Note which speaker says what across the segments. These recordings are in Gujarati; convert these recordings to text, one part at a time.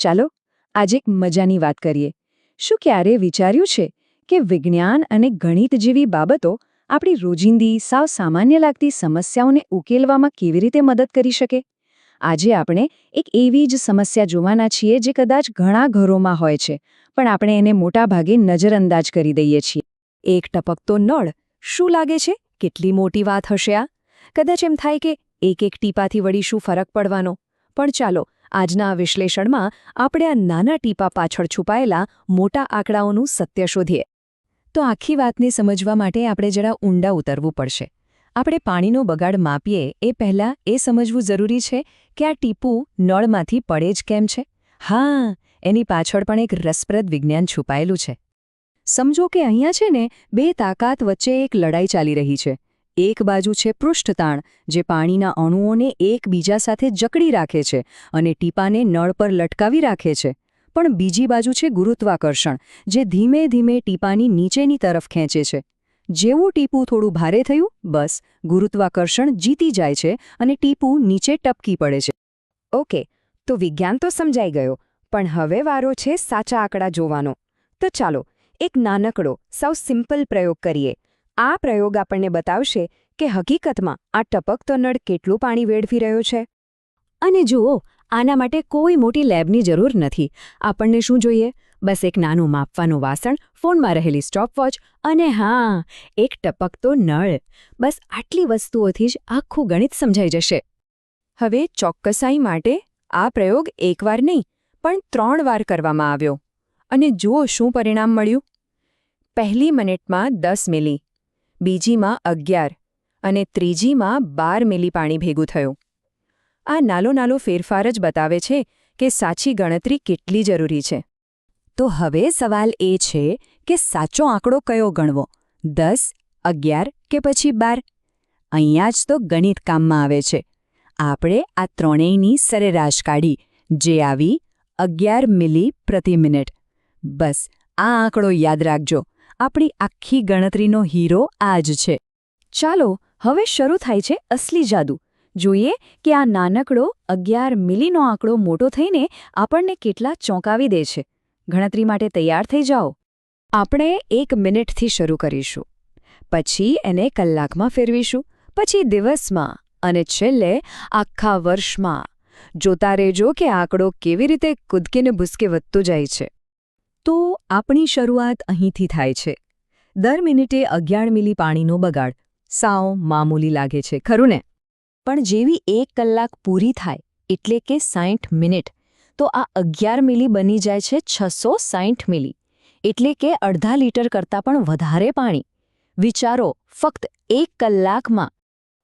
Speaker 1: ચાલો આજે એક મજાની વાત કરીએ. શું ક્યારે વિચાર્યું છે કે વિજ્ઞાન અને ગણિત જેવી બાબતો આપણી રોજિંદી સાવ સામાન્ય લાગતી સમસ્યાઓને ઉકેલવામાં કેવી રીતે મદદ કરી શકે? આજે આપણે એક એવી જ સમસ્યા જોવાના છીએ જે કદાચ ઘણા ઘરોમાં હોય છે, પણ આપણે એને મોટાભાગે નજરઅંદાજ કરી દઈએ છીએ.
Speaker 2: એક ટપકતો નળ. શું લાગે છે કેટલી મોટી વાત હશે આ? કદાચ એમ થાય કે એક ટીપાથી વળી શું ફરક પડવાનો? પણ ચાલો આજના આ વિશ્લેષણમાં આપણે આ નાના ટીપા પાછળ છુપાયેલા મોટા આંકડાઓનું સત્ય શોધીએ. તો આખી વાતને સમજવા માટે આપણે જરા ઊંડા ઉતરવું પડશે. આપણે પાણીનો બગાડ માપીએ એ પહેલાં એ સમજવું જરૂરી છે કે આ ટીપું નળમાંથી પડે જ કેમ છે. હા, એની પાછળ પણ એક રસપ્રદ વિજ્ઞાન છુપાયેલું છે. સમજો કે અહીંયા છે ને બે તાકાત વચ્ચે એક લડાઈ ચાલી રહી છે. એક બાજુ છે પૃષ્ઠતાણ, જે પાણીના અણુઓને એકબીજા સાથે જકડી રાખે છે અને ટીપાને નળ પર લટકાવી રાખે છે. પણ બીજી બાજુ છે ગુરુત્વાકર્ષણ, જે ધીમે ધીમે ટીપાની નીચેની તરફ ખેંચે છે. જેવું ટીપું થોડું ભારે થયું, બસ ગુરુત્વાકર્ષણ જીતી જાય છે અને ટીપું નીચે ટપકી પડે છે.
Speaker 1: ઓકે, તો વિજ્ઞાન તો સમજાઈ ગયો, પણ હવે વારો છે સાચા આંકડા જોવાનો. તો ચાલો એક નાનકડો સાવ સિમ્પલ પ્રયોગ કરીએ. આ પ્રયોગ આપણને બતાવશે કે હકીકતમાં આ ટપકતો નળ કેટલું પાણી વેડફી રહ્યો છે.
Speaker 2: અને જુઓ, આના માટે કોઈ મોટી લેબની જરૂર નથી. આપણને શું જોઈએ? બસ એક નાનું માપવાનું વાસણ, ફોનમાં રહેલી સ્ટોપવોચ અને હા, એક ટપકતો નળ. બસ આટલી વસ્તુઓથી જ આખું ગણિત સમજાઈ જશે.
Speaker 1: હવે ચોક્કસાઈ માટે આ પ્રયોગ એકવાર નહીં, પણ 3 વાર કરવામાં આવ્યો. અને જુઓ શું પરિણામ મળ્યું. પહેલી મિનિટમાં 10 મિલી, બીજીમાં 11 અને ત્રીજીમાં 12 મિલી પાણી ભેગું થયું. આ નાનો ફેરફાર જ બતાવે છે કે સાચી ગણતરી કેટલી જરૂરી છે.
Speaker 2: તો હવે સવાલ એ છે કે સાચો આંકડો કયો ગણવો? 10, 11 કે પછી 12? અહીંયા જ તો ગણિત કામમાં આવે છે. આપણે આ ત્રણેયની સરેરાશ કાઢી, જે આવી 11 મિલી પ્રતિ મિનિટ. બસ આ આંકડો યાદ રાખજો. આપણી આખી ગણતરીનો હીરો આ જ છે.
Speaker 1: ચાલો હવે શરૂ થાય છે અસલી જાદુ. જોઈએ કે આ નાનકડો 11 મિલીનો આંકડો મોટો થઈને આપણને કેટલા ચોંકાવી દે છે. ગણતરી માટે તૈયાર થઈ જાઓ.
Speaker 2: આપણે 1 મિનિટથી શરૂ કરીશું, પછી એને કલાકમાં ફેરવીશું, પછી દિવસમાં અને છેલ્લે આખા વર્ષમાં. જોતા રહેજો કે આંકડો કેવી રીતે કૂદકે ને ભૂસકે વધતો જાય છે. તો આપણી શરૂઆત અહીંથી થાય છે. દર મિનિટે 11 મિલી પાણીનો બગાડ. સાવ મામૂલી લાગે છે, ખરું ને? પણ જેવી 1 કલાક પૂરી થાય, એટલે કે 60 મિનિટ, તો આ 11 મિલી બની જાય છે 660 મિલી, એટલે કે અડધા લીટર કરતાં પણ વધારે પાણી. વિચારો, ફક્ત 1 કલાકમાં.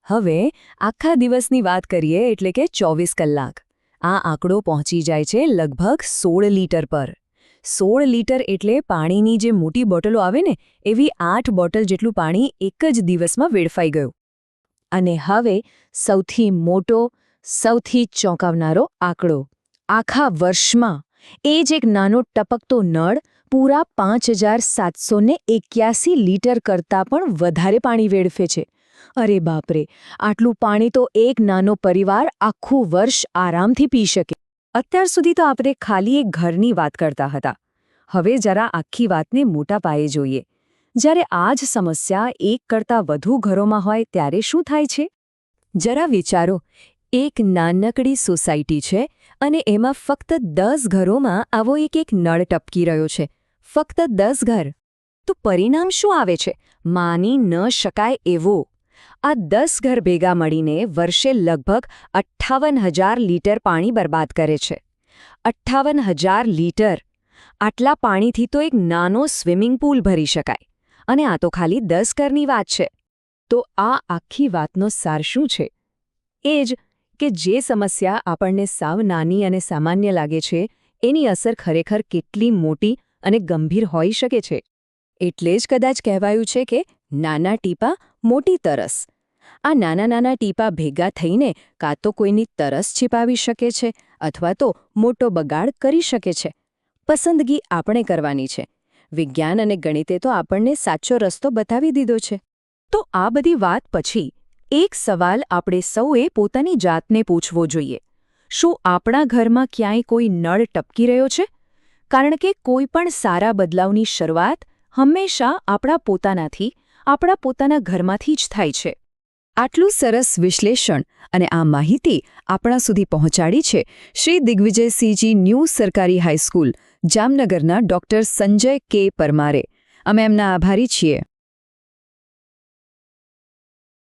Speaker 2: હવે આખા દિવસની વાત કરીએ, એટલે કે 24 કલાક. આ આંકડો પહોંચી જાય છે લગભગ 16 લીટર પર. 16 લીટર એટલે પાણીની જે મોટી બોટલો આવે ને, એવી 8 બોટલ જેટલું પાણી એક જ દિવસમાં વેડફાઈ ગયું.
Speaker 1: અને હવે સૌથી મોટો, સૌથી ચોંકાવનારો આંકડો. આખા વર્ષમાં એ જ એક નાનો ટપકતો નળ પૂરા 5781 લીટર કરતાં પણ વધારે પાણી વેડફે છે. અરે બાપરે, આટલું પાણી તો એક નાનો પરિવાર આખું વર્ષ આરામથી પી શકે. અત્યાર સુધી તો આપણે ખાલી એક ઘરની વાત કરતા હતા. હવે જરા આખી વાતને મોટા પાયે જોઈએ. જ્યારે આ જ સમસ્યા એક કરતાં વધુ ઘરોમાં હોય ત્યારે શું થાય છે? જરા વિચારો, એક નાનકડી સોસાયટી છે અને એમાં ફક્ત 10 ઘરોમાં આવો એક નળ ટપકી રહ્યો છે. ફક્ત 10 ઘર. તો પરિણામ શું આવે છે? માની ન શકાય એવું. આ 10 ઘર ભેગા મળીને વર્ષે લગભગ 58,000 લીટર પાણી બરબાદ કરે છે. 58,000 લીટર! આટલા પાણીથી તો એક નાનો સ્વિમિંગ પૂલ ભરી શકાય. અને આ તો ખાલી 10 ઘરની વાત છે. તો આ આખી વાતનો સાર શું છે? એ જ કે જે સમસ્યા આપણને સાવ નાની અને સામાન્ય લાગે છે, એની અસર ખરેખર કેટલી મોટી અને ગંભીર હોઈ શકે છે. એટલે જ કદાચ કહેવાયું છે કે નાના ટીપા મોટી તરસ. આ નાના ટીપા ભેગા થઈને કાં તો કોઈની તરસ छिपाવી શકે છે અથવા તો મોટો બગાડ કરી શકે છે. પસંદગી આપણે કરવાની છે. વિજ્ઞાન અને ગણિતે તો આપણને સાચો રસ્તો બતાવી દીધો છે. તો આ બધી વાત પછી એક સવાલ આપણે સૌએ પોતાની જાતને પૂછવો જોઈએ. શું આપણા ઘરમાં ક્યાંય કોઈ નળ ટપકી રહ્યો છે? કારણ કે કોઈ પણ સારા બદલાવની શરૂઆત હંમેશા આપણા પોતાના ઘરમાંથી જ થાય છે.
Speaker 2: આટલું સરસ વિશ્લેષણ અને આ માહિતી આપણા સુધી પહોંચાડી છે શ્રી દિગ્વિજયસિંહજી ન્યૂ સરકારી હાઈસ્કૂલ, જામનગરના ડૉક્ટર સંજય કે પરમારે. અમે એમના આભારી છીએ.